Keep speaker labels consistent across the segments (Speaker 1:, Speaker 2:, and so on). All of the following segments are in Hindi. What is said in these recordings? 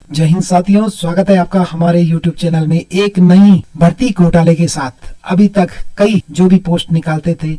Speaker 1: जय हिंद साथियों, स्वागत है आपका हमारे YouTube चैनल में एक नई भर्ती घोटाले के साथ। अभी तक कई जो भी पोस्ट निकालते थे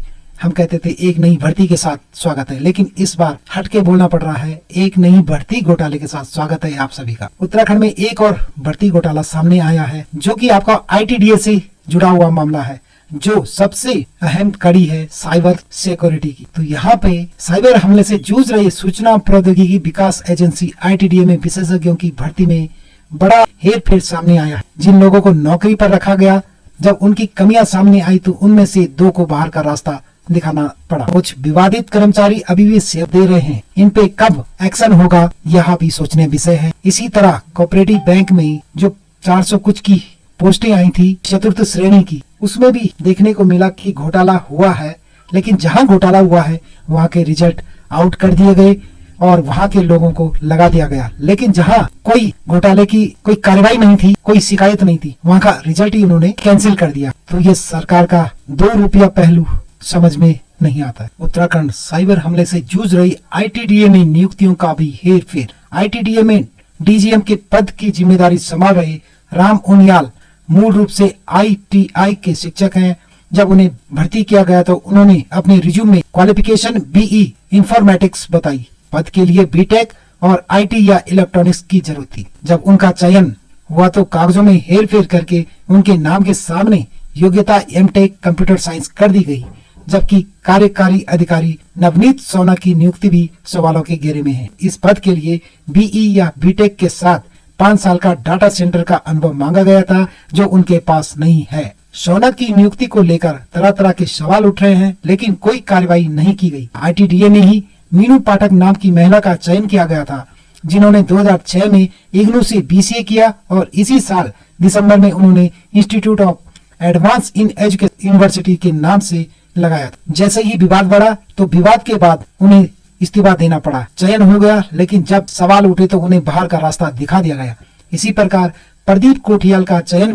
Speaker 1: हम कहते थे एक नई भर्ती के साथ स्वागत है, लेकिन इस बार हटके बोलना पड़ रहा है, एक नई भर्ती घोटाले के साथ स्वागत है आप सभी का। उत्तराखंड में एक और भर्ती घोटाला सामने आया है जो कि आपका ITDA से जुड़ा हुआ मामला है, जो सबसे अहम कड़ी है साइबर सिक्योरिटी की। तो यहाँ पे साइबर हमले से जूझ रही सूचना प्रौद्योगिकी विकास एजेंसी ITDA में विशेषज्ञों की भर्ती में बड़ा हेरफेर सामने आया है। जिन लोगों को नौकरी पर रखा गया, जब उनकी कमियां सामने आई तो उनमें से 2 को बाहर का रास्ता दिखाना पड़ा। कुछ विवादित कर्मचारी अभी भी सेवा दे रहे हैं, इन पे कब एक्शन होगा यह भी सोचने विषय है। इसी तरह कोऑपरेटिव बैंक में जो 400 कुछ की पोस्टें आई थी चतुर्थ श्रेणी की, उसमें भी देखने को मिला कि घोटाला हुआ है, लेकिन जहां घोटाला हुआ है वहां के रिजल्ट आउट कर दिए गए और वहां के लोगों को लगा दिया गया। लेकिन जहां कोई घोटाले की कोई कार्रवाई नहीं थी, कोई शिकायत नहीं थी, वहां का रिजल्ट ही उन्होंने कैंसिल कर दिया। तो ये सरकार का 2 रुपया पहलू समझ में नहीं आता है। उत्तराखंड साइबर हमले से जूझ रही ITDA में नियुक्तियों का भी हेर फेर। ITDA में DGM के पद की जिम्मेदारी संभाल रहे राम उनियाल मूल रूप से ITI के शिक्षक हैं। जब उन्हें भर्ती किया गया तो उन्होंने अपने रिज्यूम में क्वालिफिकेशन BE इंफॉर्मेटिक्स बताई। पद के लिए BTech और IT या इलेक्ट्रॉनिक्स की जरूरत थी। जब उनका चयन हुआ तो कागजों में हेर फेर करके उनके नाम के सामने योग्यता MTech कंप्यूटर साइंस कर दी गई, जबकि कार्यकारी अधिकारी नवनीत सोना की नियुक्ति भी सवालों के घेरे में है। इस पद के लिए BE या BTech के साथ 5 साल का डाटा सेंटर का अनुभव मांगा गया था, जो उनके पास नहीं है। सोना की नियुक्ति को लेकर तरह तरह के सवाल उठ रहे हैं, लेकिन कोई कार्रवाई नहीं की गई। ITDA में ही मीनू पाठक नाम की महिला का चयन किया गया था, जिन्होंने 2006 में इग्नू से BCA किया और इसी साल दिसंबर में उन्होंने institute of advance in education university के नाम से लगाया था। जैसे ही विवाद बढ़ा तो विवाद के बाद उन्हें इस्तीफा देना पड़ा। चयन हो गया, लेकिन जब सवाल उठे तो उन्हें बाहर का रास्ता दिखा दिया गया। इसी प्रकार प्रदीप कोठियाल का चयन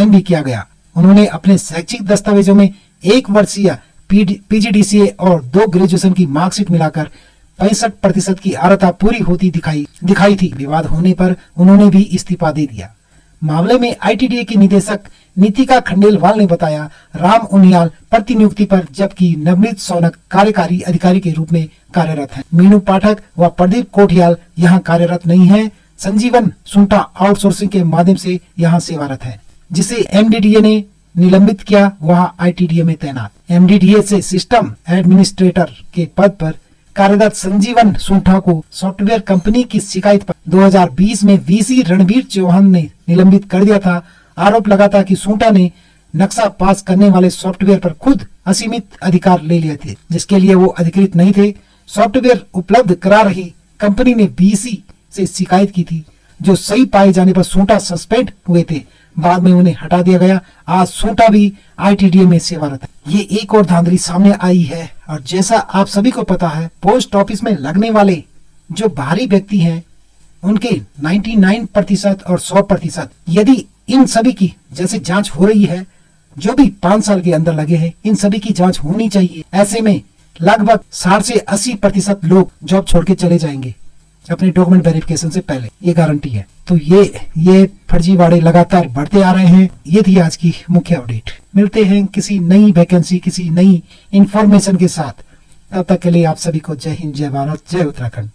Speaker 1: भी किया गया। उन्होंने अपने शैक्षिक दस्तावेजों में 1 वर्षीय PGDCA और 2 ग्रेजुएशन की मार्कशीट मिलाकर 65% की अर्हता पूरी होती दिखाई थी। विवाद होने पर उन्होंने भी इस्तीफा दे दिया। मामले में ITDA के निदेशक नीतिका खंडेलवाल ने बताया, राम उनियाल प्रतिनियुक्ति पर, जबकि नवनीत सोनक कार्यकारी अधिकारी के रूप में कार्यरत हैं। मीनू पाठक व प्रदीप कोठियाल यहाँ कार्यरत नहीं हैं। संजीवन सुंटा आउटसोर्सिंग के माध्यम से यहाँ सेवारत है, जिसे MDDA ने निलंबित किया, वहाँ ITDA में तैनात। MDDA से सिस्टम एडमिनिस्ट्रेटर के पद पर कार्यरत संजीवन सुंठा को सॉफ्टवेयर कंपनी की शिकायत पर 2020 में VC रणबीर चौहान ने निलंबित कर दिया था। आरोप लगा था कि सुंठा ने नक्शा पास करने वाले सॉफ्टवेयर पर खुद असीमित अधिकार ले लिए थे, जिसके लिए वो अधिकृत नहीं थे। सॉफ्टवेयर उपलब्ध करा रही कंपनी ने VC से शिकायत की थी, जो सही पाए जाने पर सुंठा सस्पेंड हुए थे। बाद में उन्हें हटा दिया गया। आज सुंठा भी ITDA में सेवारत है। ये एक और धांधली सामने आई है, और जैसा आप सभी को पता है, पोस्ट ऑफिस में लगने वाले जो बाहरी व्यक्ति हैं उनके 99% और 100%, यदि इन सभी की जैसे जांच हो रही है, जो भी 5 साल के अंदर लगे हैं, इन सभी की जांच होनी चाहिए। ऐसे में लगभग 60 से 80% लोग जॉब छोड़ के चले जाएंगे अपने डॉक्यूमेंट वेरिफिकेशन से पहले, ये गारंटी है। तो ये फर्जीवाड़े लगातार बढ़ते आ रहे हैं। ये थी आज की मुख्य अपडेट। मिलते हैं किसी नई वैकेंसी, किसी नई इंफॉर्मेशन के साथ। तब तक के लिए आप सभी को जय हिंद, जय भारत, जय उत्तराखंड।